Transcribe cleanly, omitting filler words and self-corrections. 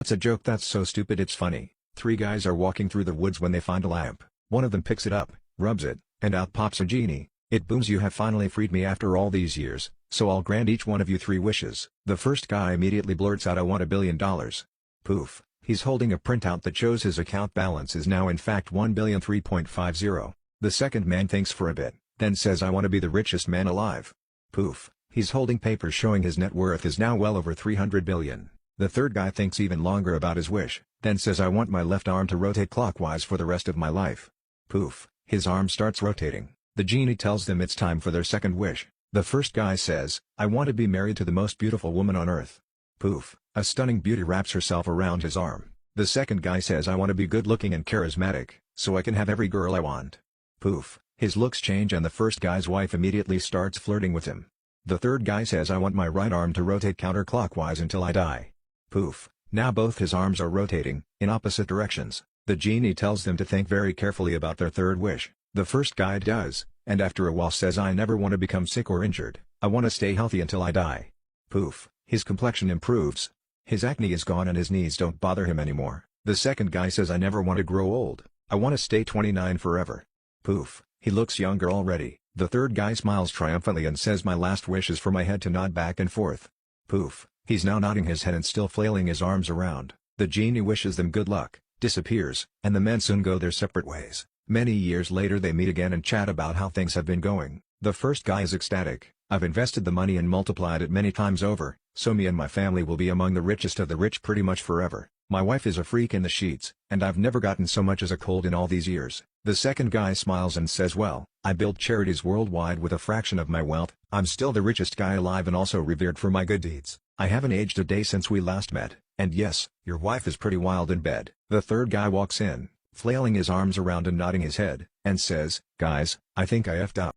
It's a joke that's so stupid it's funny. Three guys are walking through the woods when they find a lamp. One of them picks it up, rubs it, and out pops a genie. It booms, "You have finally freed me after all these years, so I'll grant each one of you 3 wishes." The first guy immediately blurts out, "I want $1 billion. Poof, he's holding a printout that shows his account balance is now in fact 1,003,50. The second man thinks for a bit, then says, "I want to be the richest man alive." Poof, he's holding papers showing his net worth is now well over 300 billion. The third guy thinks even longer about his wish, then says, "I want my left arm to rotate clockwise for the rest of my life." Poof, his arm starts rotating. The genie tells them it's time for their second wish. The first guy says, "I want to be married to the most beautiful woman on earth." Poof, a stunning beauty wraps herself around his arm. The second guy says, "I want to be good looking and charismatic, so I can have every girl I want." Poof, his looks change and the first guy's wife immediately starts flirting with him. The third guy says, "I want my right arm to rotate counterclockwise until I die." Poof, now both his arms are rotating, in opposite directions. The genie tells them to think very carefully about their third wish. The first guy does, and after a while says, "I never want to become sick or injured, I want to stay healthy until I die." Poof, his complexion improves. His acne is gone and his knees don't bother him anymore. The second guy says, "I never want to grow old, I want to stay 29 forever." Poof, he looks younger already. The third guy smiles triumphantly and says, "My last wish is for my head to nod back and forth." Poof, he's now nodding his head and still flailing his arms around. The genie wishes them good luck, disappears, and the men soon go their separate ways. Many years later they meet again and chat about how things have been going. The first guy is ecstatic. "I've invested the money and multiplied it many times over, so me and my family will be among the richest of the rich pretty much forever. My wife is a freak in the sheets, and I've never gotten so much as a cold in all these years." The second guy smiles and says, "Well, I built charities worldwide with a fraction of my wealth, I'm still the richest guy alive and also revered for my good deeds. I haven't aged a day since we last met, and yes, your wife is pretty wild in bed." The third guy walks in, flailing his arms around and nodding his head, and says, "Guys, I think I effed up.